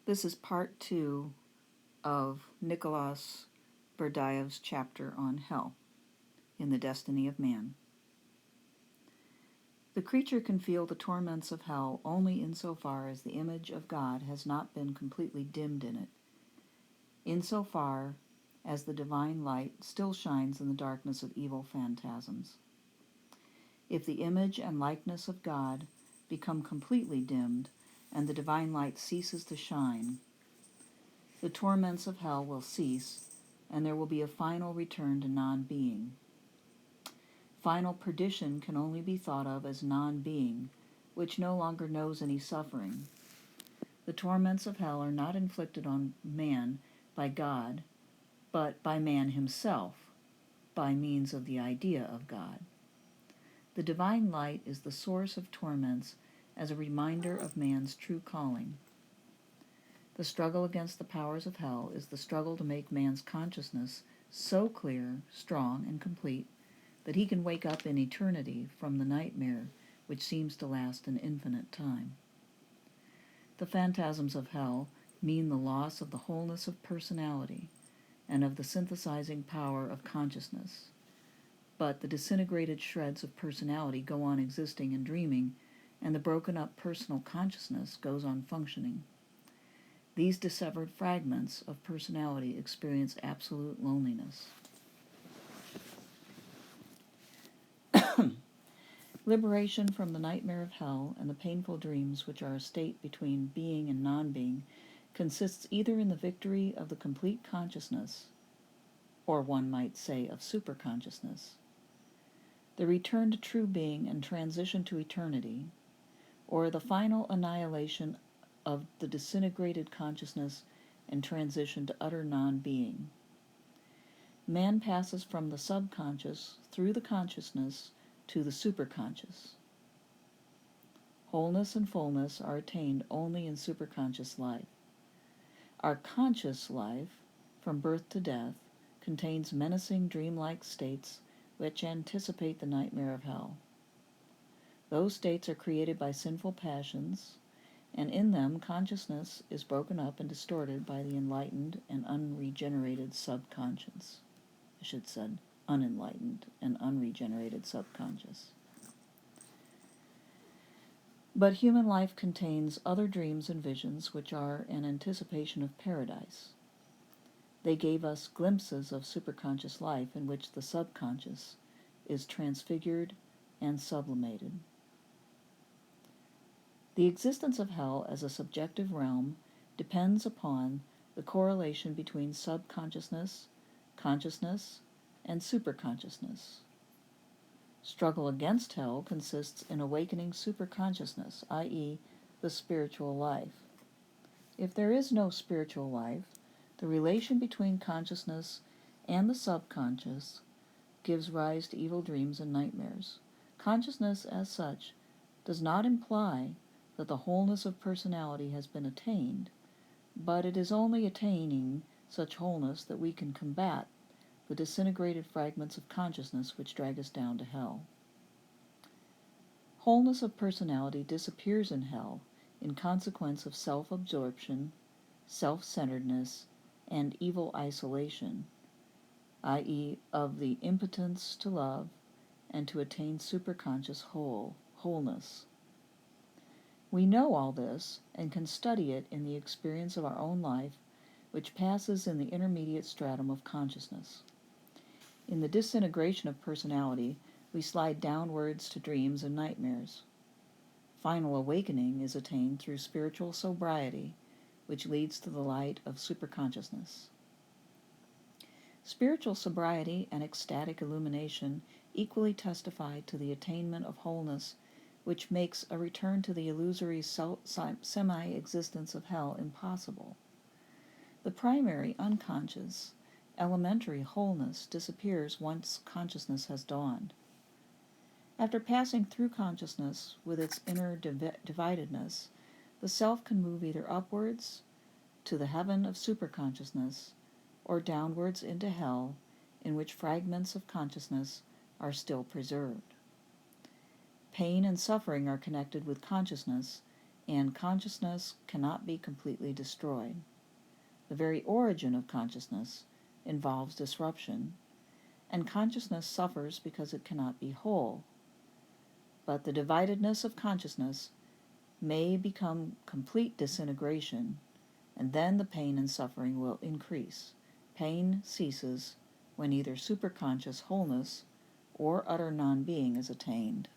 This is part 2 of Nicolas Berdyaev's chapter on hell in The Destiny of Man. The creature can feel the torments of hell only insofar as the image of God has not been completely dimmed in it, insofar as the divine light still shines in the darkness of evil phantasms. If the image and likeness of God become completely dimmed and the divine light ceases to shine, the torments of hell will cease, and there will be a final return to non-being. Final perdition can only be thought of as non-being, which no longer knows any suffering. The torments of hell are not inflicted on man by God, but by man himself, by means of the idea of God. The divine light is the source of torments as a reminder of man's true calling. The struggle against the powers of hell is the struggle to make man's consciousness so clear, strong, and complete that he can wake up in eternity from the nightmare which seems to last an infinite time. The phantasms of hell mean the loss of the wholeness of personality and of the synthesizing power of consciousness. But the disintegrated shreds of personality go on existing and dreaming, and the broken up personal consciousness goes on functioning. These dissevered fragments of personality experience absolute loneliness. Liberation from the nightmare of hell and the painful dreams which are a state between being and non-being consists either in the victory of the complete consciousness, or one might say of superconsciousness, the return to true being and transition to eternity, or the final annihilation of the disintegrated consciousness and transition to utter non-being. Man passes from the subconscious through the consciousness to the superconscious. Wholeness and fullness are attained only in superconscious life. Our conscious life, from birth to death, contains menacing dreamlike states which anticipate the nightmare of hell. Those states are created by sinful passions, and in them consciousness is broken up and distorted by the enlightened and unregenerated subconscious. I should have said unenlightened and unregenerated subconscious. But human life contains other dreams and visions which are an anticipation of paradise. They gave us glimpses of superconscious life in which the subconscious is transfigured and sublimated. The existence of hell as a subjective realm depends upon the correlation between subconsciousness, consciousness, and superconsciousness. Struggle against hell consists in awakening superconsciousness, i.e., the spiritual life. If there is no spiritual life, the relation between consciousness and the subconscious gives rise to evil dreams and nightmares. Consciousness, as such, does not imply that the wholeness of personality has been attained, but it is only attaining such wholeness that we can combat the disintegrated fragments of consciousness which drag us down to hell. Wholeness of personality disappears in hell in consequence of self-absorption, self-centeredness, and evil isolation, i.e., of the impotence to love and to attain superconscious wholeness. We know all this and can study it in the experience of our own life, which passes in the intermediate stratum of consciousness. In the disintegration of personality, we slide downwards to dreams and nightmares. Final awakening is attained through spiritual sobriety, which leads to the light of superconsciousness. Spiritual sobriety and ecstatic illumination equally testify to the attainment of wholeness, which makes a return to the illusory semi-existence of hell impossible. The primary, unconscious, elementary wholeness disappears once consciousness has dawned. After passing through consciousness with its inner dividedness, the self can move either upwards to the heaven of superconsciousness or downwards into hell, in which fragments of consciousness are still preserved. Pain and suffering are connected with consciousness, and consciousness cannot be completely destroyed. The very origin of consciousness involves disruption, and consciousness suffers because it cannot be whole. But the dividedness of consciousness may become complete disintegration, and then the pain and suffering will increase. Pain ceases when either superconscious wholeness or utter non-being is attained.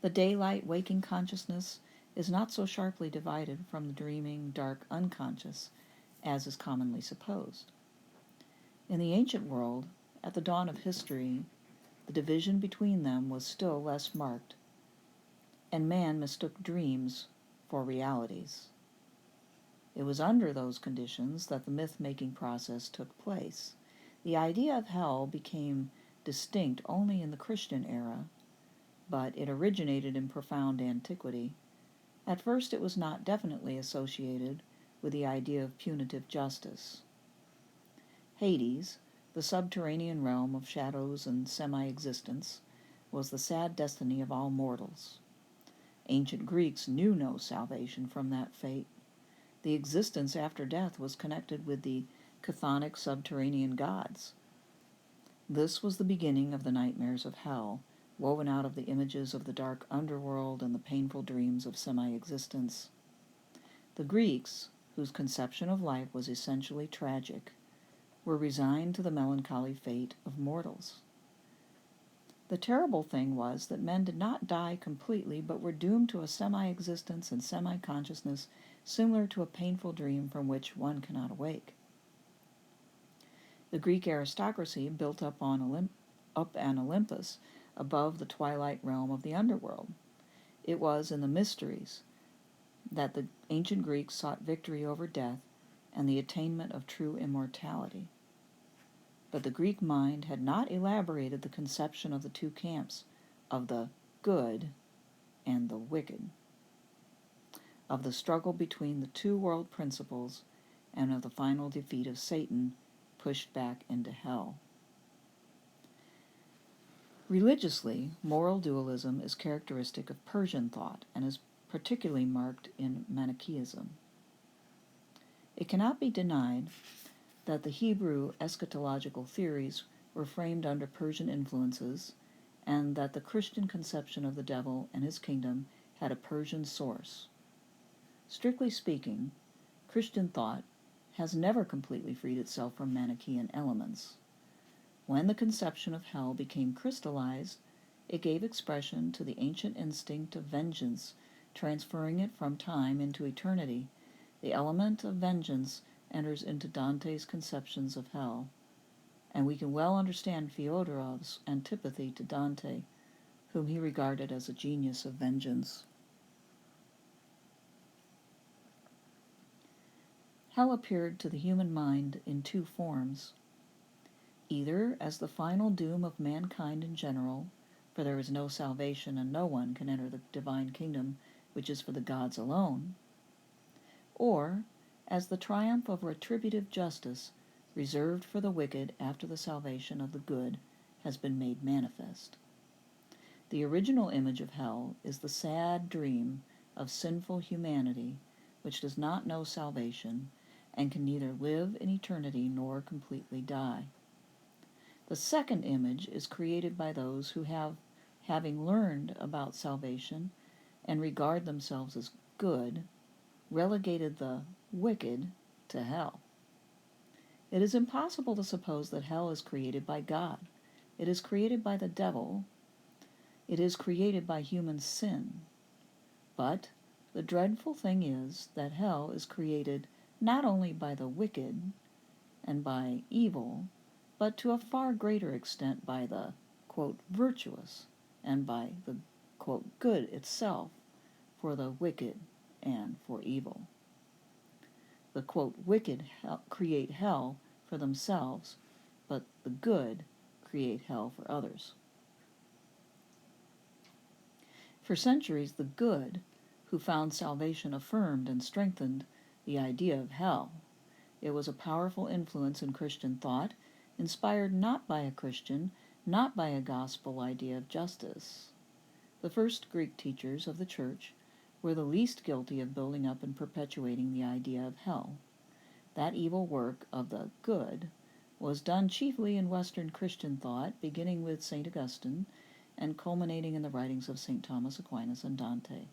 The daylight waking consciousness is not so sharply divided from the dreaming dark unconscious as is commonly supposed. In the ancient world, at the dawn of history, the division between them was still less marked, and man mistook dreams for realities. It was under those conditions that the myth-making process took place. The idea of hell became distinct only in the Christian era, but it originated in profound antiquity. At first it was not definitely associated with the idea of punitive justice. Hades, the subterranean realm of shadows and semi-existence, was the sad destiny of all mortals. Ancient Greeks knew no salvation from that fate. The existence after death was connected with the chthonic subterranean gods. This was the beginning of the nightmares of hell, woven out of the images of the dark underworld and the painful dreams of semi-existence. The Greeks, whose conception of life was essentially tragic, were resigned to the melancholy fate of mortals. The terrible thing was that men did not die completely, but were doomed to a semi-existence and semi-consciousness similar to a painful dream from which one cannot awake. The Greek aristocracy built up an Olympus above the twilight realm of the underworld. It was in the mysteries that the ancient Greeks sought victory over death and the attainment of true immortality. But the Greek mind had not elaborated the conception of the two camps, of the good and the wicked, of the struggle between the two world principles, and of the final defeat of Satan, pushed back into hell. Religiously, moral dualism is characteristic of Persian thought and is particularly marked in Manichaeism. It cannot be denied that the Hebrew eschatological theories were framed under Persian influences, and that the Christian conception of the devil and his kingdom had a Persian source. Strictly speaking, Christian thought has never completely freed itself from Manichaean elements. When the conception of hell became crystallized, it gave expression to the ancient instinct of vengeance, transferring it from time into eternity. The element of vengeance enters into Dante's conceptions of hell, and we can well understand Fyodorov's antipathy to Dante, whom he regarded as a genius of vengeance. Hell appeared to the human mind in two forms, either as the final doom of mankind in general, for there is no salvation and no one can enter the divine kingdom, which is for the gods alone, or as the triumph of retributive justice reserved for the wicked after the salvation of the good has been made manifest. The original image of hell is the sad dream of sinful humanity which does not know salvation and can neither live in eternity nor completely die. The second image is created by those who having learned about salvation and regard themselves as good, relegated the wicked to hell. It is impossible to suppose that hell is created by God. It is created by the devil. It is created by human sin. But the dreadful thing is that hell is created not only by the wicked and by evil, but to a far greater extent by the, quote, virtuous and by the, quote, good itself, for the wicked and for evil. The, quote, wicked create hell for themselves, but the good create hell for others. For centuries, the good, who found salvation, affirmed and strengthened the idea of hell. It was a powerful influence in Christian thought, inspired not by a Christian, not by a gospel idea of justice. The first Greek teachers of the Church were the least guilty of building up and perpetuating the idea of hell. That evil work of the good was done chiefly in Western Christian thought, beginning with St. Augustine and culminating in the writings of St. Thomas Aquinas and Dante.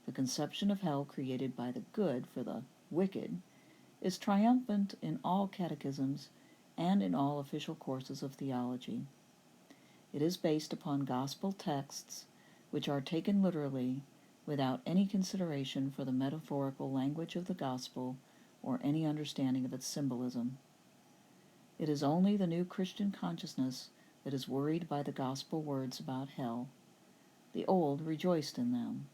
The conception of hell created by the good for the wicked is triumphant in all catechisms and in all official courses of theology. It is based upon gospel texts which are taken literally without any consideration for the metaphorical language of the gospel or any understanding of its symbolism. It is only the new Christian consciousness that is worried by the gospel words about hell. The old rejoiced in them.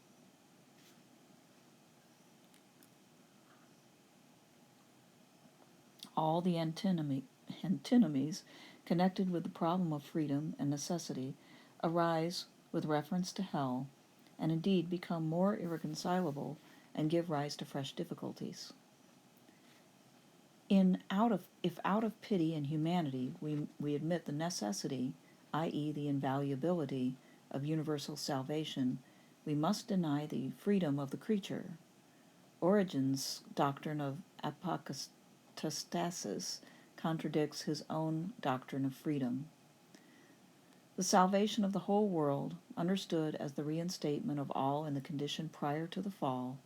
All the antinomies connected with the problem of freedom and necessity arise with reference to hell, and indeed become more irreconcilable and give rise to fresh difficulties. If out of pity and humanity we admit the necessity, i.e. the invaluability, of universal salvation, we must deny the freedom of the creature. Origen's doctrine of apostasis contradicts his own doctrine of freedom. The salvation of the whole world, understood as the reinstatement of all in the condition prior to the fall,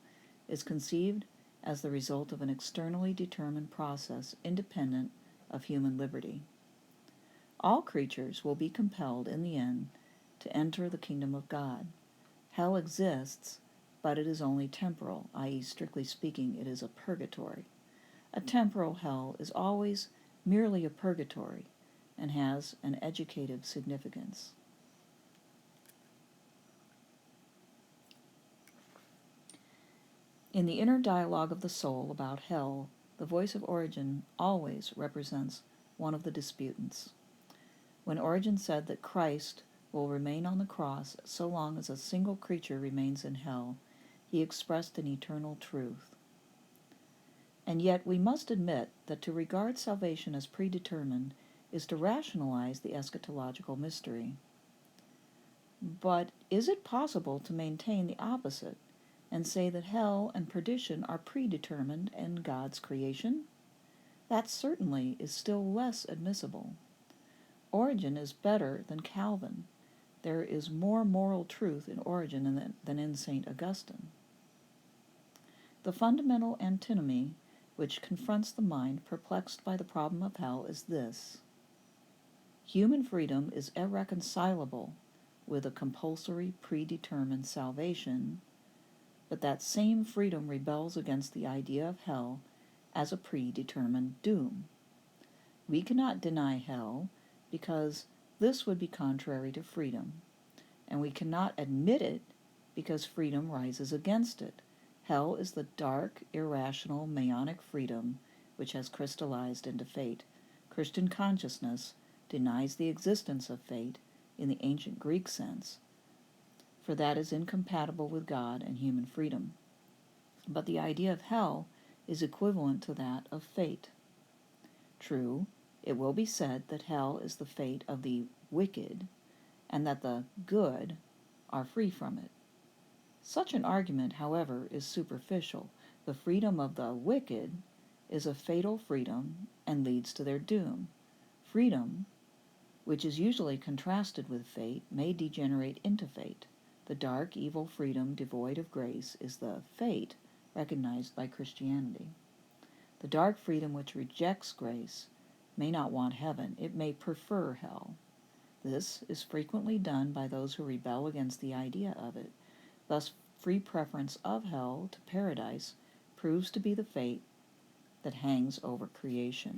is conceived as the result of an externally determined process independent of human liberty. All creatures will be compelled in the end to enter the kingdom of God. Hell exists, but it is only temporal, i.e., strictly speaking, it is a purgatory. A temporal hell is always merely a purgatory and has an educative significance. In the inner dialogue of the soul about hell, the voice of Origen always represents one of the disputants. When Origen said that Christ will remain on the cross so long as a single creature remains in hell, he expressed an eternal truth. And yet we must admit that to regard salvation as predetermined is to rationalize the eschatological mystery. But is it possible to maintain the opposite and say that hell and perdition are predetermined in God's creation? That certainly is still less admissible. Origen is better than Calvin. There is more moral truth in Origen than in St. Augustine. The fundamental antinomy which confronts the mind perplexed by the problem of hell is this: human freedom is irreconcilable with a compulsory, predetermined salvation, but that same freedom rebels against the idea of hell as a predetermined doom. We cannot deny hell because this would be contrary to freedom, and we cannot admit it because freedom rises against it. Hell is the dark, irrational, maionic freedom which has crystallized into fate. Christian consciousness denies the existence of fate in the ancient Greek sense, for that is incompatible with God and human freedom. But the idea of hell is equivalent to that of fate. True, it will be said that hell is the fate of the wicked, and that the good are free from it. Such an argument, however, is superficial. The freedom of the wicked is a fatal freedom and leads to their doom. Freedom, which is usually contrasted with fate, may degenerate into fate. The dark, evil freedom devoid of grace is the fate recognized by Christianity. The dark freedom which rejects grace may not want heaven, it may prefer hell. This is frequently done by those who rebel against the idea of it. Thus, free preference of hell to paradise proves to be the fate that hangs over creation.